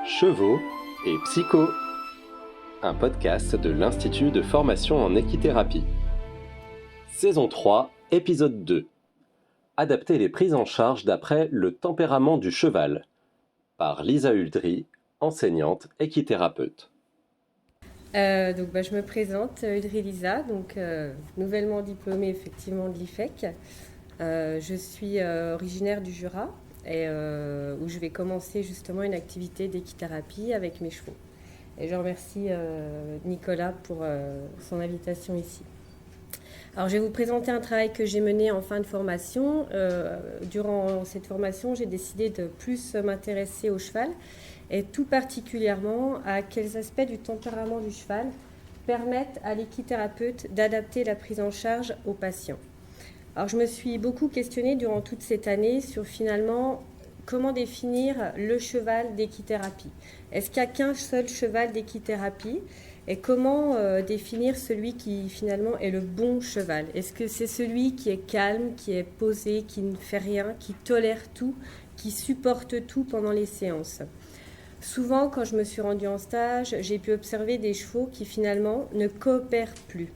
Chevaux et Psycho, un podcast de l'Institut de formation en équithérapie. Saison 3, épisode 2. Adapter les prises en charge d'après le tempérament du cheval, par Lisa Uldry, enseignante équithérapeute. Je me présente, Uldry Lisa, nouvellement diplômée effectivement de l'IFEC. Je suis originaire du Jura et où je vais commencer justement une activité d'équithérapie avec mes chevaux. Et je remercie Nicolas pour son invitation ici. Alors, je vais vous présenter un travail que j'ai mené en fin de formation. Durant cette formation, j'ai décidé de plus m'intéresser au cheval et tout particulièrement à quels aspects du tempérament du cheval permettent à l'équithérapeute d'adapter la prise en charge aux patients. Alors, je me suis beaucoup questionnée durant toute cette année sur finalement comment définir le cheval d'équithérapie. Est-ce qu'il n'y a qu'un seul cheval d'équithérapie ? Et comment définir celui qui finalement est le bon cheval ? Est-ce que c'est celui qui est calme, qui est posé, qui ne fait rien, qui tolère tout, qui supporte tout pendant les séances ? Souvent, quand je me suis rendue en stage, j'ai pu observer des chevaux qui finalement ne coopèrent plus.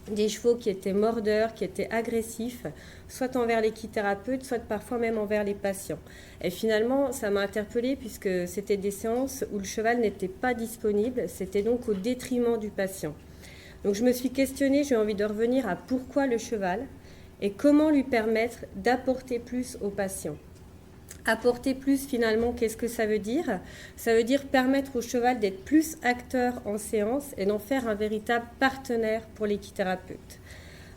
Des chevaux qui étaient mordeurs, qui étaient agressifs, soit envers l'équithérapeute, soit parfois même envers les patients. Et finalement, ça m'a interpellée puisque c'était des séances où le cheval n'était pas disponible, c'était donc au détriment du patient. Donc je me suis questionnée, j'ai envie de revenir à pourquoi le cheval et comment lui permettre d'apporter plus au patient. Apporter plus, finalement, qu'est-ce que ça veut dire ? Ça veut dire permettre au cheval d'être plus acteur en séance et d'en faire un véritable partenaire pour l'équithérapeute.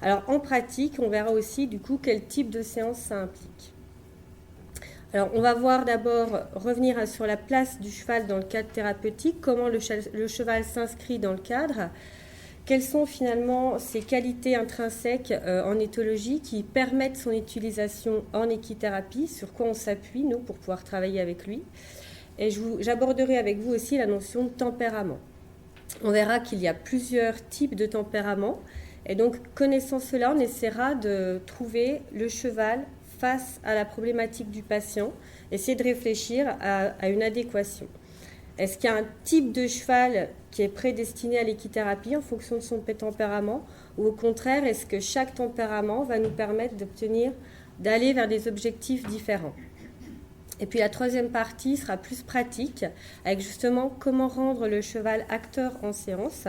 Alors, en pratique, on verra aussi, du coup, quel type de séance ça implique. Alors, on va voir d'abord revenir sur la place du cheval dans le cadre thérapeutique, comment le cheval s'inscrit dans le cadre. Quelles sont finalement ses qualités intrinsèques en éthologie qui permettent son utilisation en équithérapie, sur quoi on s'appuie, nous, pour pouvoir travailler avec lui. Et j'aborderai avec vous aussi la notion de tempérament. On verra qu'il y a plusieurs types de tempéraments. Et donc, connaissant cela, on essaiera de trouver le cheval face à la problématique du patient, essayer de réfléchir à une adéquation. Est-ce qu'il y a un type de cheval qui est prédestiné à l'équithérapie en fonction de son tempérament, ou au contraire, est-ce que chaque tempérament va nous permettre d'aller vers des objectifs différents ? Et puis la troisième partie sera plus pratique, avec justement comment rendre le cheval acteur en séance.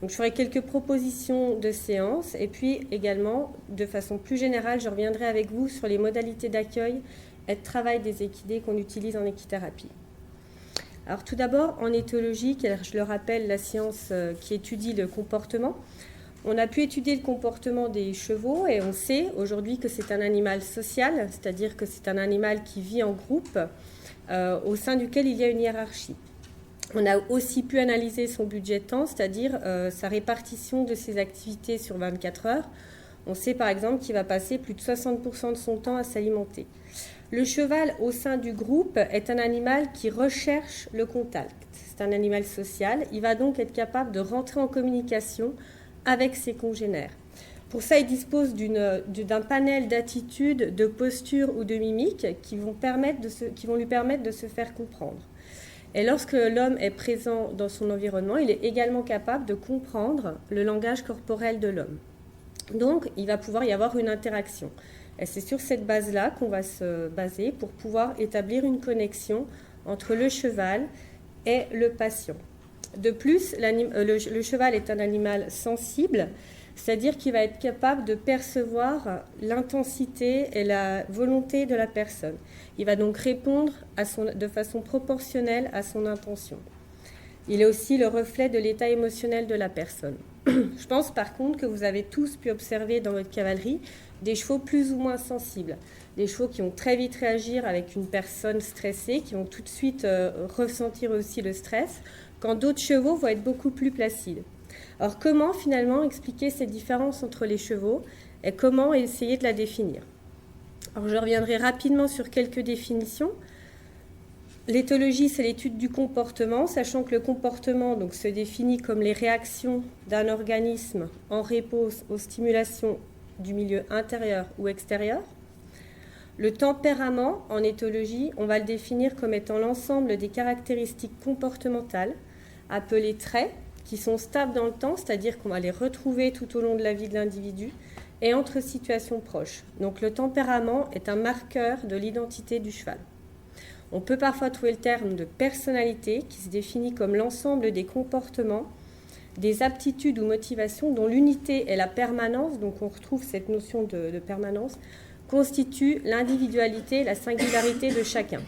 Donc je ferai quelques propositions de séance, et puis également, de façon plus générale, je reviendrai avec vous sur les modalités d'accueil et de travail des équidés qu'on utilise en équithérapie. Alors tout d'abord, en éthologie, qui est, je le rappelle, la science qui étudie le comportement, on a pu étudier le comportement des chevaux et on sait aujourd'hui que c'est un animal social, c'est-à-dire que c'est un animal qui vit en groupe au sein duquel il y a une hiérarchie. On a aussi pu analyser son budget de temps, c'est-à-dire sa répartition de ses activités sur 24 heures. On sait par exemple qu'il va passer plus de 60% de son temps à s'alimenter. Le cheval au sein du groupe est un animal qui recherche le contact. C'est un animal social. Il va donc être capable de rentrer en communication avec ses congénères. Pour ça, il dispose d'un panel d'attitudes, de postures ou de mimiques qui vont lui permettre de se faire comprendre. Et lorsque l'homme est présent dans son environnement, il est également capable de comprendre le langage corporel de l'homme. Donc, il va pouvoir y avoir une interaction. Et c'est sur cette base-là qu'on va se baser pour pouvoir établir une connexion entre le cheval et le patient. De plus, le cheval est un animal sensible, c'est-à-dire qu'il va être capable de percevoir l'intensité et la volonté de la personne. Il va donc répondre de façon proportionnelle à son intention. Il est aussi le reflet de l'état émotionnel de la personne. Je pense par contre que vous avez tous pu observer dans votre cavalerie des chevaux plus ou moins sensibles, des chevaux qui vont très vite réagir avec une personne stressée, qui vont tout de suite ressentir aussi le stress, quand d'autres chevaux vont être beaucoup plus placides. Alors comment finalement expliquer cette différence entre les chevaux et comment essayer de la définir ? Alors je reviendrai rapidement sur quelques définitions. L'éthologie, c'est l'étude du comportement, sachant que le comportement se définit comme les réactions d'un organisme en réponse aux stimulations du milieu intérieur ou extérieur. Le tempérament, en éthologie, on va le définir comme étant l'ensemble des caractéristiques comportementales, appelées traits, qui sont stables dans le temps, c'est-à-dire qu'on va les retrouver tout au long de la vie de l'individu, et entre situations proches. Donc le tempérament est un marqueur de l'identité du cheval. On peut parfois trouver le terme de personnalité, qui se définit comme l'ensemble des comportements, des aptitudes ou motivations dont l'unité et la permanence, donc on retrouve cette notion de permanence, constituent l'individualité et la singularité de chacun.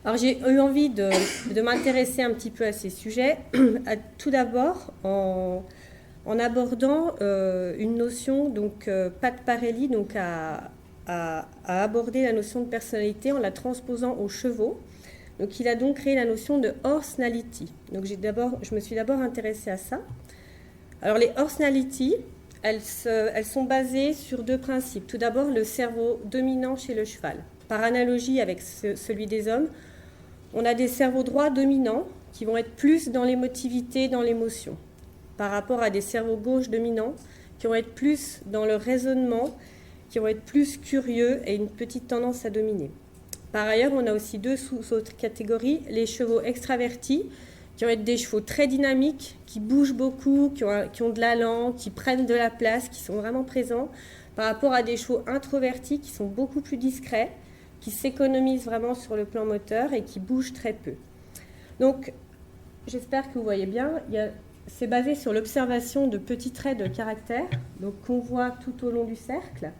Alors j'ai eu envie de m'intéresser un petit peu à ces sujets, tout d'abord en abordant une notion, donc Pat Parelli donc, a abordé la notion de personnalité en la transposant aux chevaux. Donc il a donc créé la notion de horsenality. Donc je me suis d'abord intéressée à ça. Alors les horsenality, elles sont basées sur deux principes. Tout d'abord, le cerveau dominant chez le cheval. Par analogie avec celui des hommes, on a des cerveaux droits dominants qui vont être plus dans l'émotivité, dans l'émotion, par rapport à des cerveaux gauches dominants qui vont être plus dans le raisonnement, qui vont être plus curieux et une petite tendance à dominer. Par ailleurs, on a aussi deux sous-autres catégories, les chevaux extravertis, qui vont être des chevaux très dynamiques, qui bougent beaucoup, qui ont de l'allant, qui prennent de la place, qui sont vraiment présents, par rapport à des chevaux introvertis qui sont beaucoup plus discrets, qui s'économisent vraiment sur le plan moteur et qui bougent très peu. Donc, j'espère que vous voyez bien, c'est basé sur l'observation de petits traits de caractère, donc qu'on voit tout au long du cercle.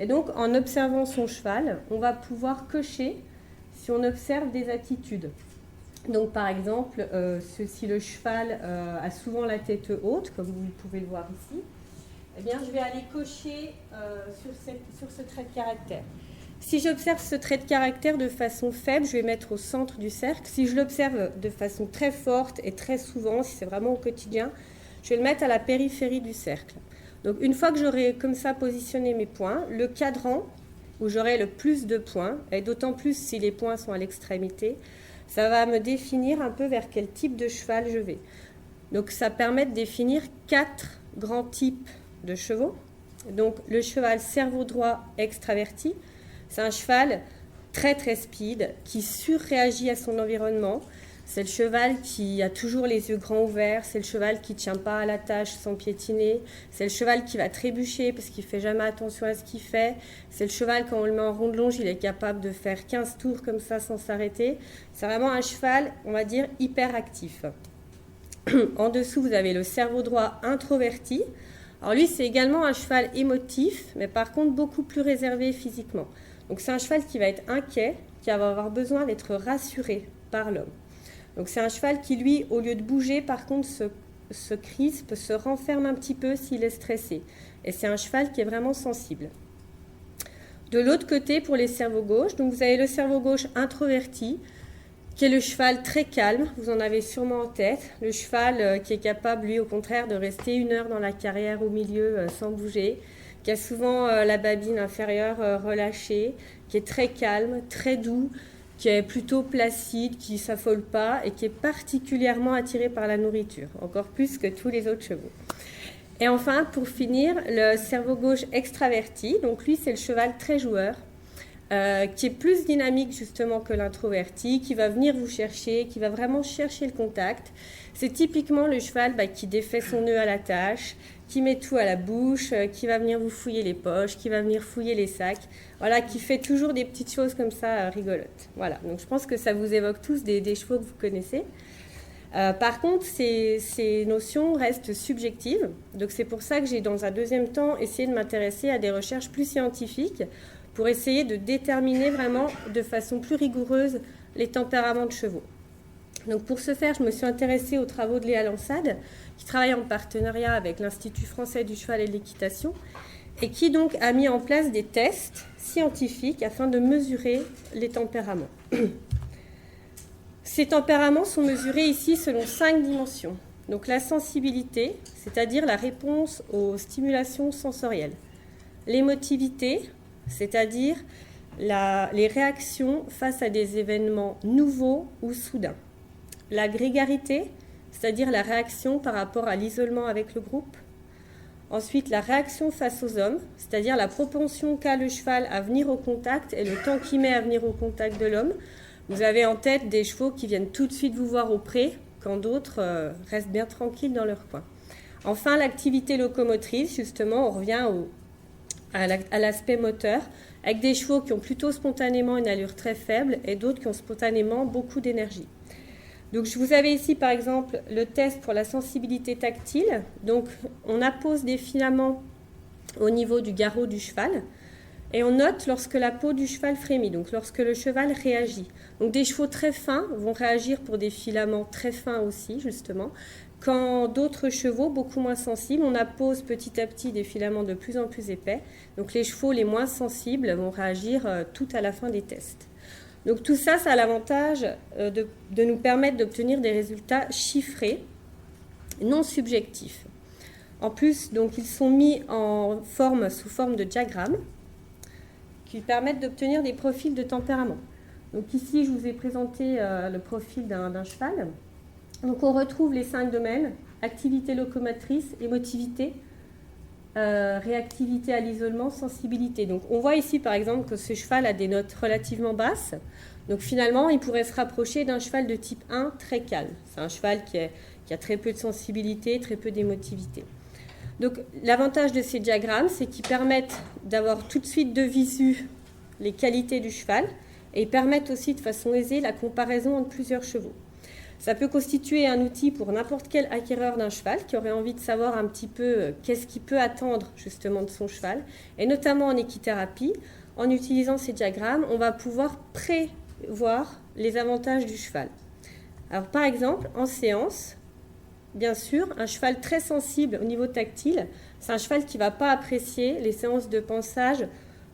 Et donc, en observant son cheval, on va pouvoir cocher si on observe des attitudes. Donc, par exemple, si le cheval a souvent la tête haute, comme vous pouvez le voir ici, eh bien, je vais aller cocher sur ce trait de caractère. Si j'observe ce trait de caractère de façon faible, je vais mettre au centre du cercle. Si je l'observe de façon très forte et très souvent, si c'est vraiment au quotidien, je vais le mettre à la périphérie du cercle. Donc, une fois que j'aurai comme ça positionné mes points, le cadran où j'aurai le plus de points, et d'autant plus si les points sont à l'extrémité, ça va me définir un peu vers quel type de cheval je vais. Donc ça permet de définir 4 grands types de chevaux. Donc le cheval cerveau droit extraverti, c'est un cheval très très speed, qui surréagit à son environnement. C'est le cheval qui a toujours les yeux grands ouverts, c'est le cheval qui ne tient pas à la tâche sans piétiner, c'est le cheval qui va trébucher parce qu'il ne fait jamais attention à ce qu'il fait, c'est le cheval quand on le met en ronde longe, il est capable de faire 15 tours comme ça sans s'arrêter. C'est vraiment un cheval, on va dire, hyper actif. En dessous, vous avez le cerveau droit introverti. Alors lui, c'est également un cheval émotif, mais par contre beaucoup plus réservé physiquement. Donc c'est un cheval qui va être inquiet, qui va avoir besoin d'être rassuré par l'homme. Donc c'est un cheval qui, lui, au lieu de bouger, par contre, se crispe, se renferme un petit peu s'il est stressé. Et c'est un cheval qui est vraiment sensible. De l'autre côté, pour les cerveaux gauches, donc vous avez le cerveau gauche introverti, qui est le cheval très calme, vous en avez sûrement en tête. Le cheval qui est capable, lui, au contraire, de rester 1 heure dans la carrière au milieu sans bouger, qui a souvent la babine inférieure relâchée, qui est très calme, très doux, qui est plutôt placide, qui ne s'affole pas et qui est particulièrement attiré par la nourriture, encore plus que tous les autres chevaux. Et enfin, pour finir, le cerveau gauche extraverti, donc lui c'est le cheval très joueur, qui est plus dynamique justement que l'introverti, qui va venir vous chercher, qui va vraiment chercher le contact. C'est typiquement le cheval qui défait son nœud à la tâche, qui met tout à la bouche, qui va venir vous fouiller les poches, qui va venir fouiller les sacs, voilà, qui fait toujours des petites choses comme ça rigolotes. Voilà, donc je pense que ça vous évoque tous des chevaux que vous connaissez. Par contre, ces notions restent subjectives, donc c'est pour ça que j'ai dans un deuxième temps essayé de m'intéresser à des recherches plus scientifiques pour essayer de déterminer vraiment de façon plus rigoureuse les tempéraments de chevaux. Donc pour ce faire, je me suis intéressée aux travaux de Léa Lansade, qui travaille en partenariat avec l'Institut français du cheval et de l'équitation, et qui donc a mis en place des tests scientifiques afin de mesurer les tempéraments. Ces tempéraments sont mesurés ici selon 5 dimensions. Donc la sensibilité, c'est-à-dire la réponse aux stimulations sensorielles. L'émotivité, c'est-à-dire les réactions face à des événements nouveaux ou soudains. La grégarité, c'est-à-dire la réaction par rapport à l'isolement avec le groupe. Ensuite, la réaction face aux hommes, c'est-à-dire la propension qu'a le cheval à venir au contact et le temps qu'il met à venir au contact de l'homme. Vous avez en tête des chevaux qui viennent tout de suite vous voir au pré, quand d'autres restent bien tranquilles dans leur coin. Enfin, l'activité locomotrice, justement, on revient à l'aspect moteur, avec des chevaux qui ont plutôt spontanément une allure très faible et d'autres qui ont spontanément beaucoup d'énergie. Donc, je vous avais ici, par exemple, le test pour la sensibilité tactile. Donc, on appose des filaments au niveau du garrot du cheval et on note lorsque la peau du cheval frémit, donc lorsque le cheval réagit. Donc, des chevaux très fins vont réagir pour des filaments très fins aussi, justement. Quand d'autres chevaux, beaucoup moins sensibles, on appose petit à petit des filaments de plus en plus épais. Donc, les chevaux les moins sensibles vont réagir tout à la fin des tests. Donc tout ça, ça a l'avantage de nous permettre d'obtenir des résultats chiffrés, non subjectifs. En plus, donc, ils sont mis sous forme de diagrammes qui permettent d'obtenir des profils de tempérament. Donc ici, je vous ai présenté le profil d'un cheval. Donc on retrouve les 5 domaines: activité locomotrice, émotivité, réactivité à l'isolement, sensibilité. Donc on voit ici par exemple que ce cheval a des notes relativement basses. Donc finalement, il pourrait se rapprocher d'un cheval de type 1 très calme. C'est un cheval qui a très peu de sensibilité, très peu d'émotivité. Donc l'avantage de ces diagrammes, c'est qu'ils permettent d'avoir tout de suite de visu les qualités du cheval et ils permettent aussi de façon aisée la comparaison entre plusieurs chevaux. Ça peut constituer un outil pour n'importe quel acquéreur d'un cheval qui aurait envie de savoir un petit peu qu'est-ce qu'il peut attendre justement de son cheval. Et notamment en équithérapie, en utilisant ces diagrammes, on va pouvoir prévoir les avantages du cheval. Alors par exemple, en séance, bien sûr, un cheval très sensible au niveau tactile, c'est un cheval qui ne va pas apprécier les séances de pansage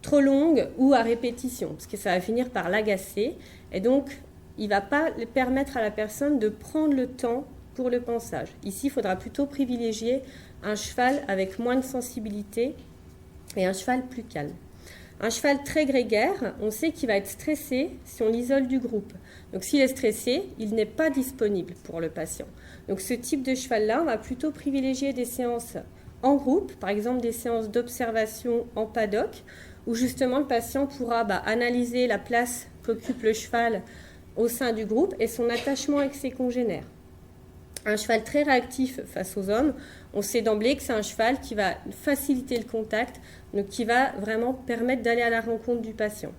trop longues ou à répétition, parce que ça va finir par l'agacer. Et donc, il ne va pas permettre à la personne de prendre le temps pour le pansage. Ici, il faudra plutôt privilégier un cheval avec moins de sensibilité et un cheval plus calme. Un cheval très grégaire, on sait qu'il va être stressé si on l'isole du groupe. Donc s'il est stressé, il n'est pas disponible pour le patient. Donc ce type de cheval-là, on va plutôt privilégier des séances en groupe, par exemple des séances d'observation en paddock, où justement le patient pourra analyser la place qu'occupe le cheval au sein du groupe et son attachement avec ses congénères. Un cheval très réactif face aux hommes, on sait d'emblée que c'est un cheval qui va faciliter le contact, donc qui va vraiment permettre d'aller à la rencontre du patient.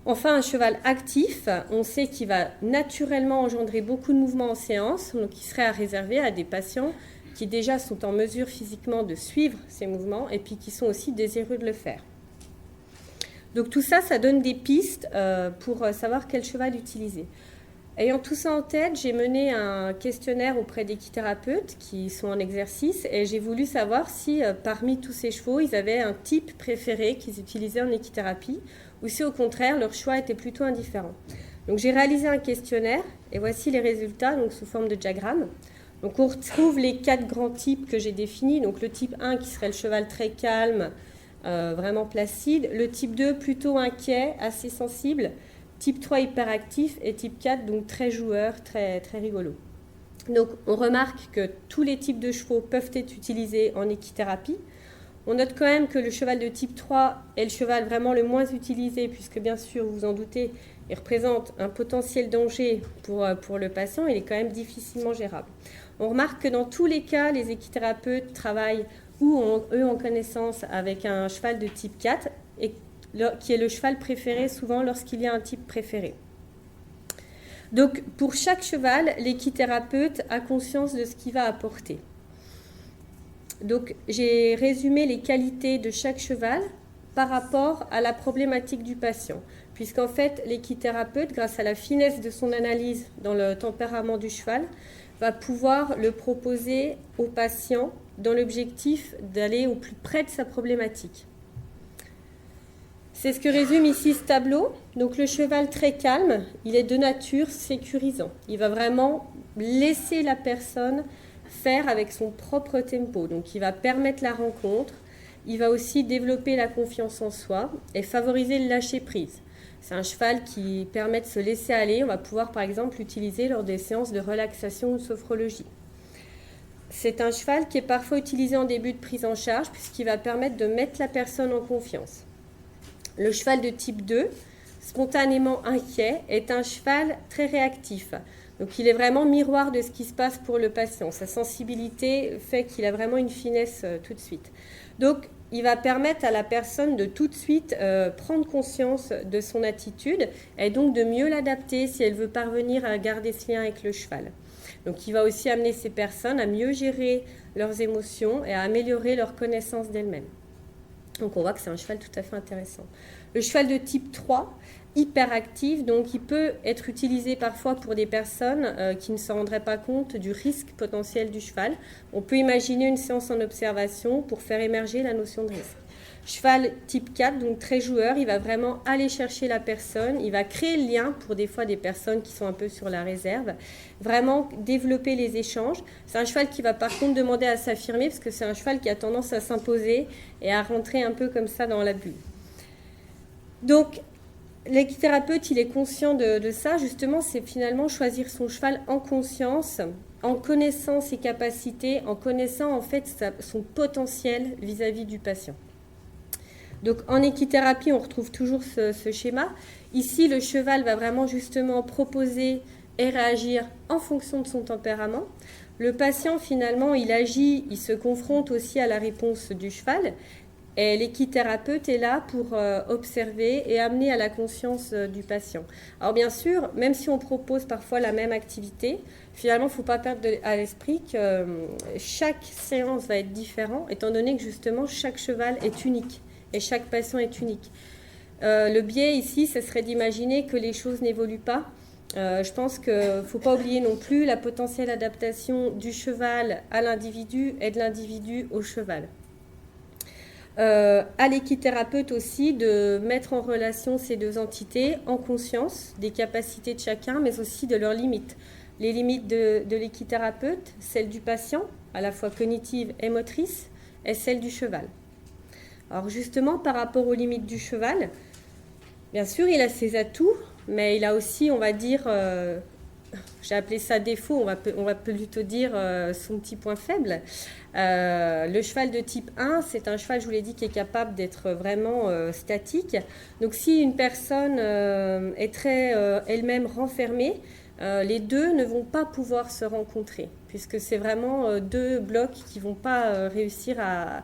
Enfin, un cheval actif, on sait qu'il va naturellement engendrer beaucoup de mouvements en séance, donc il serait à réserver à des patients qui déjà sont en mesure physiquement de suivre ces mouvements et puis qui sont aussi désireux de le faire. Donc tout ça, ça donne des pistes pour savoir quel cheval utiliser. Ayant tout ça en tête, j'ai mené un questionnaire auprès d'équithérapeutes qui sont en exercice et j'ai voulu savoir si parmi tous ces chevaux, ils avaient un type préféré qu'ils utilisaient en équithérapie ou si au contraire, leur choix était plutôt indifférent. Donc j'ai réalisé un questionnaire et voici les résultats donc, sous forme de diagramme. Donc on retrouve les 4 grands types que j'ai définis. Donc le type 1 qui serait le cheval très calme, vraiment placide. Le type 2 plutôt inquiet, assez sensible. Type 3 hyperactif et type 4 donc très joueur, très, très rigolo. Donc on remarque que tous les types de chevaux peuvent être utilisés en équithérapie. On note quand même que le cheval de type 3 est le cheval vraiment le moins utilisé puisque bien sûr, vous vous en doutez, il représente un potentiel danger pour le patient, il est quand même difficilement gérable. On remarque que dans tous les cas, les équithérapeutes travaillent ou ont connaissance avec un cheval de type 4 et qui est le cheval préféré souvent lorsqu'il y a un type préféré. Donc pour chaque cheval, l'équithérapeute a conscience de ce qu'il va apporter. Donc j'ai résumé les qualités de chaque cheval par rapport à la problématique du patient, puisqu'en fait l'équithérapeute, grâce à la finesse de son analyse dans le tempérament du cheval, va pouvoir le proposer au patient dans l'objectif d'aller au plus près de sa problématique. C'est ce que résume ici ce tableau. Donc le cheval très calme, il est de nature sécurisant. Il va vraiment laisser la personne faire avec son propre tempo. Donc il va permettre la rencontre, il va aussi développer la confiance en soi et favoriser le lâcher-prise. C'est un cheval qui permet de se laisser aller. On va pouvoir par exemple l'utiliser lors des séances de relaxation ou de sophrologie. c'est un cheval qui est parfois utilisé en début de prise en charge puisqu'il va permettre de mettre la personne en confiance. Le cheval de type 2, spontanément inquiet, est un cheval très réactif. Donc il est vraiment miroir de ce qui se passe pour le patient. Sa sensibilité fait qu'il a vraiment une finesse tout de suite. Donc il va permettre à la personne de tout de suite prendre conscience de son attitude et donc de mieux l'adapter si elle veut parvenir à garder ce lien avec le cheval. Donc il va aussi amener ces personnes à mieux gérer leurs émotions et à améliorer leur connaissance d'elles-mêmes. Donc on voit que c'est un cheval tout à fait intéressant. Le cheval de type 3, hyperactif, donc il peut être utilisé parfois pour des personnes qui ne se rendraient pas compte du risque potentiel du cheval. On peut imaginer une séance en observation pour faire émerger la notion de risque. Cheval type 4, donc très joueur, il va vraiment aller chercher la personne, il va créer le lien pour des fois des personnes qui sont un peu sur la réserve, vraiment développer les échanges. C'est un cheval qui va par contre demander à s'affirmer parce que c'est un cheval qui a tendance à s'imposer et à rentrer un peu comme ça dans la bulle. Donc l'équithérapeute, il est conscient de ça, justement, c'est finalement choisir son cheval en conscience, en connaissant ses capacités, en connaissant en fait son potentiel vis-à-vis du patient. Donc en équithérapie, on retrouve toujours ce schéma. Ici, le cheval va vraiment justement proposer et réagir en fonction de son tempérament. Le patient, finalement, il agit, il se confronte aussi à la réponse du cheval. Et l'équithérapeute est là pour observer et amener à la conscience du patient. Alors bien sûr, même si on propose parfois la même activité, finalement, il ne faut pas perdre à l'esprit que chaque séance va être différente, étant donné que justement, chaque cheval est unique. Et chaque patient est unique. Le biais ici, ce serait d'imaginer que les choses n'évoluent pas. Je pense qu'il ne faut pas oublier non plus la potentielle adaptation du cheval à l'individu et de l'individu au cheval. À l'équithérapeute aussi de mettre en relation ces deux entités en conscience des capacités de chacun, mais aussi de leurs limites. Les limites de l'équithérapeute, celles du patient, à la fois cognitives et motrices, et celles du cheval. Alors justement, par rapport aux limites du cheval, bien sûr, il a ses atouts, mais il a aussi, on va dire, j'ai appelé ça défaut, on va plutôt dire son petit point faible. Le cheval de type 1, c'est un cheval, je vous l'ai dit, qui est capable d'être vraiment statique. Donc si une personne est très elle-même renfermée, les deux ne vont pas pouvoir se rencontrer, puisque c'est vraiment deux blocs qui ne vont pas réussir à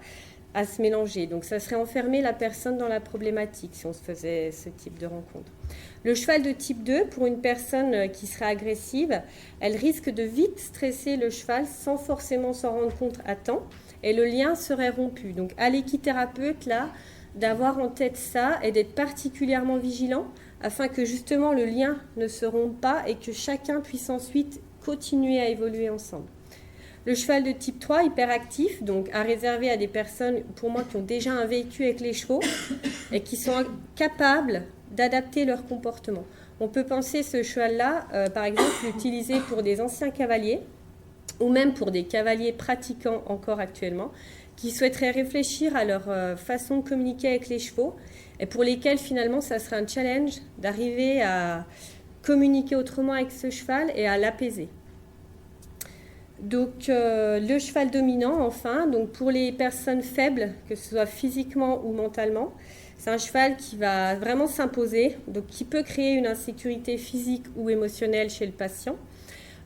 se mélanger. Donc ça serait enfermer la personne dans la problématique si on se faisait ce type de rencontre. Le cheval de type 2, pour une personne qui serait agressive, elle risque de vite stresser le cheval sans forcément s'en rendre compte à temps et le lien serait rompu. Donc à l'équithérapeute, là, d'avoir en tête ça et d'être particulièrement vigilant afin que justement le lien ne se rompe pas et que chacun puisse ensuite continuer à évoluer ensemble. Le cheval de type 3, hyperactif, donc à réserver à des personnes, pour moi, qui ont déjà un vécu avec les chevaux et qui sont capables d'adapter leur comportement. On peut penser ce cheval-là, par exemple, l'utiliser pour des anciens cavaliers ou même pour des cavaliers pratiquants encore actuellement, qui souhaiteraient réfléchir à leur façon de communiquer avec les chevaux et pour lesquels finalement ça serait un challenge d'arriver à communiquer autrement avec ce cheval et à l'apaiser. Donc le cheval dominant, enfin, donc pour les personnes faibles, que ce soit physiquement ou mentalement, c'est un cheval qui va vraiment s'imposer, donc qui peut créer une insécurité physique ou émotionnelle chez le patient.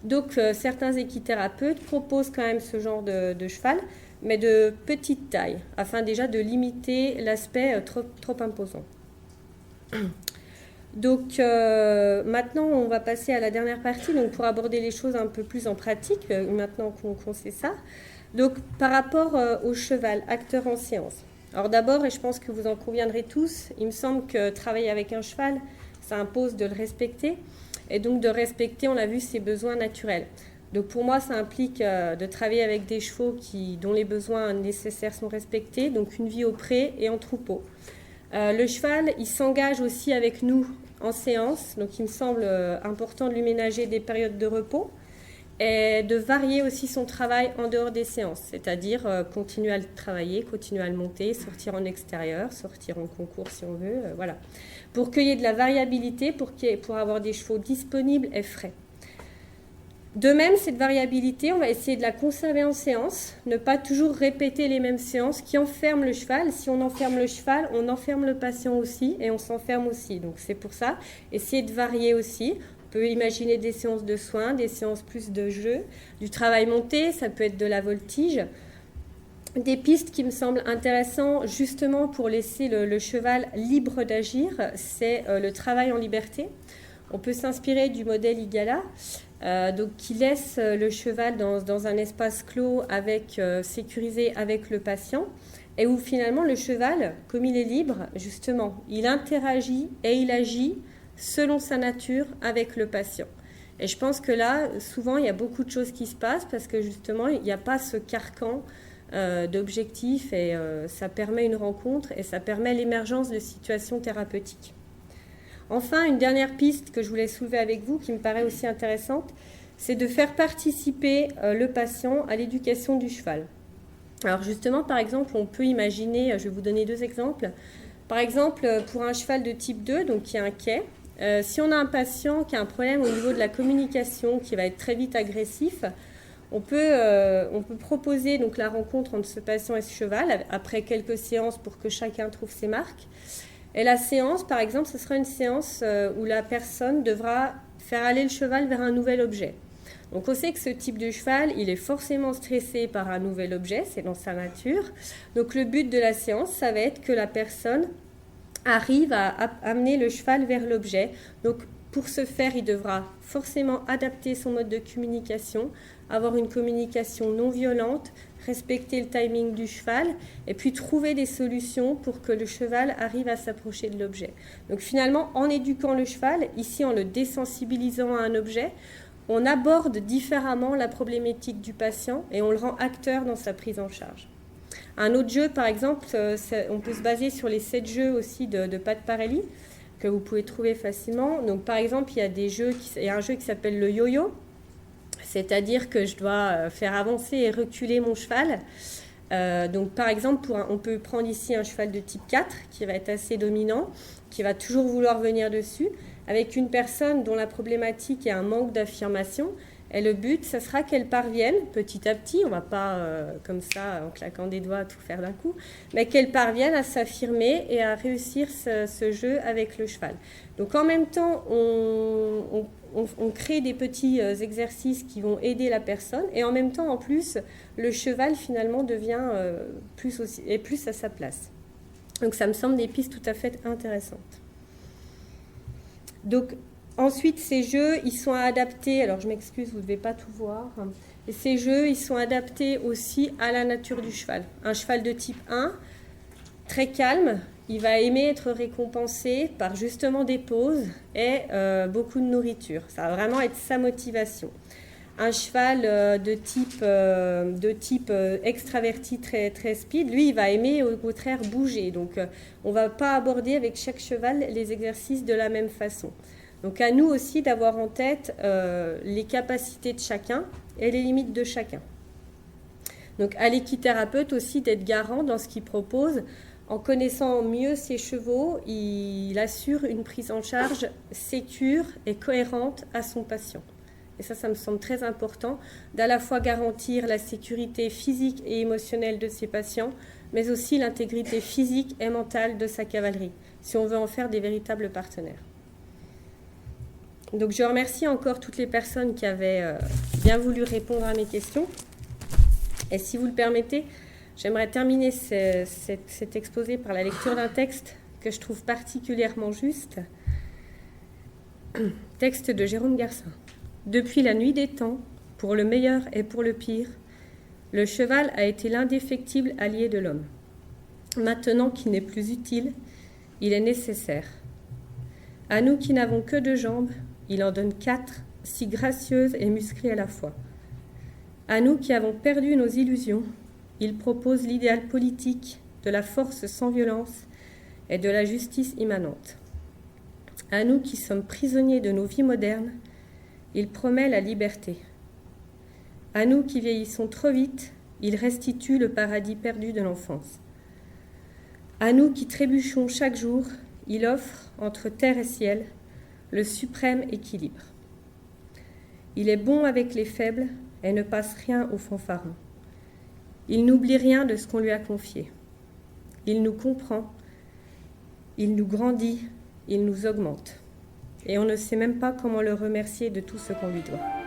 Donc certains équithérapeutes proposent quand même ce genre de cheval, mais de petite taille, afin déjà de limiter l'aspect trop imposant. Donc maintenant, on va passer à la dernière partie donc pour aborder les choses un peu plus en pratique, maintenant qu'on sait ça. Donc par rapport au cheval, acteur en séance. Alors d'abord, et je pense que vous en conviendrez tous, il me semble que travailler avec un cheval, ça impose de le respecter, et donc de respecter, on l'a vu, ses besoins naturels. Donc pour moi, ça implique de travailler avec des chevaux dont les besoins nécessaires sont respectés, donc une vie au pré et en troupeau. Le cheval, il s'engage aussi avec nous en séance, donc il me semble important de lui ménager des périodes de repos et de varier aussi son travail en dehors des séances, c'est-à-dire continuer à le travailler, continuer à le monter, sortir en extérieur, sortir en concours si on veut, voilà. Pour qu'il y ait de la variabilité, pour avoir des chevaux disponibles et frais. De même, cette variabilité, on va essayer de la conserver en séance, ne pas toujours répéter les mêmes séances qui enferment le cheval. Si on enferme le cheval, on enferme le patient aussi et on s'enferme aussi. Donc c'est pour ça, essayer de varier aussi. On peut imaginer des séances de soins, des séances plus de jeu, du travail monté, ça peut être de la voltige. Des pistes qui me semblent intéressantes justement pour laisser le cheval libre d'agir, c'est le travail en liberté. On peut s'inspirer du modèle Igala, donc qui laisse le cheval dans un espace clos sécurisé avec le patient, et où finalement le cheval, comme il est libre, justement, il interagit et il agit selon sa nature avec le patient. Et je pense que là, souvent, il y a beaucoup de choses qui se passent parce que justement, il n'y a pas ce carcan d'objectifs et ça permet une rencontre et ça permet l'émergence de situations thérapeutiques. Enfin, une dernière piste que je voulais soulever avec vous, qui me paraît aussi intéressante, c'est de faire participer le patient à l'éducation du cheval. Alors justement, par exemple, on peut imaginer, je vais vous donner 2 exemples. Par exemple, pour un cheval de type 2, donc qui est inquiet, si on a un patient qui a un problème au niveau de la communication, qui va être très vite agressif, on peut proposer donc la rencontre entre ce patient et ce cheval, après quelques séances pour que chacun trouve ses marques. Et la séance, par exemple, ce sera une séance où la personne devra faire aller le cheval vers un nouvel objet. Donc on sait que ce type de cheval, il est forcément stressé par un nouvel objet, c'est dans sa nature. Donc le but de la séance, ça va être que la personne arrive à amener le cheval vers l'objet. Donc pour ce faire, il devra forcément adapter son mode de communication, avoir une communication non violente, respecter le timing du cheval et puis trouver des solutions pour que le cheval arrive à s'approcher de l'objet. Donc finalement, en éduquant le cheval, ici en le désensibilisant à un objet, on aborde différemment la problématique du patient et on le rend acteur dans sa prise en charge. Un autre jeu, par exemple, on peut se baser sur les 7 jeux aussi de Pat Parelli que vous pouvez trouver facilement. Donc par exemple, il y a un jeu qui s'appelle le yo-yo. C'est-à-dire que je dois faire avancer et reculer mon cheval. Donc par exemple, on peut prendre ici un cheval de type 4 qui va être assez dominant, qui va toujours vouloir venir dessus, avec une personne dont la problématique est un manque d'affirmation. Et le but, ça sera qu'elle parvienne petit à petit, on ne va pas comme ça, en claquant des doigts, tout faire d'un coup, mais qu'elle parvienne à s'affirmer et à réussir ce jeu avec le cheval. Donc en même temps, on crée des petits exercices qui vont aider la personne et en même temps, en plus, le cheval finalement devient plus à sa place. Donc ça me semble des pistes tout à fait intéressantes. Donc ensuite, ces jeux, ils sont adaptés, alors je m'excuse, vous ne devez pas tout voir, et ces jeux, ils sont adaptés aussi à la nature du cheval. Un cheval de type 1, très calme, il va aimer être récompensé par justement des pauses et beaucoup de nourriture. Ça va vraiment être sa motivation. Un cheval de type extraverti très, très speed, lui, il va aimer au contraire bouger. Donc, on ne va pas aborder avec chaque cheval les exercices de la même façon. Donc, à nous aussi d'avoir en tête les capacités de chacun et les limites de chacun. Donc, à l'équithérapeute aussi d'être garant dans ce qu'il propose. En connaissant mieux ses chevaux, il assure une prise en charge sécure et cohérente à son patient. Et ça me semble très important, d'à la fois garantir la sécurité physique et émotionnelle de ses patients, mais aussi l'intégrité physique et mentale de sa cavalerie, si on veut en faire des véritables partenaires. Donc je remercie encore toutes les personnes qui avaient bien voulu répondre à mes questions. Et si vous le permettez, j'aimerais terminer cet exposé par la lecture d'un texte que je trouve particulièrement juste. Texte de Jérôme Garcin. Depuis la nuit des temps, pour le meilleur et pour le pire, le cheval a été l'indéfectible allié de l'homme. Maintenant qu'il n'est plus utile, il est nécessaire. À nous qui n'avons que 2 jambes, il en donne 4, si gracieuses et musclées à la fois. À nous qui avons perdu nos illusions, il propose l'idéal politique de la force sans violence et de la justice immanente. À nous qui sommes prisonniers de nos vies modernes, il promet la liberté. À nous qui vieillissons trop vite, il restitue le paradis perdu de l'enfance. À nous qui trébuchons chaque jour, il offre, entre terre et ciel, le suprême équilibre. Il est bon avec les faibles et ne passe rien aux fanfarons. Il n'oublie rien de ce qu'on lui a confié. Il nous comprend, il nous grandit, il nous augmente. Et on ne sait même pas comment le remercier de tout ce qu'on lui doit.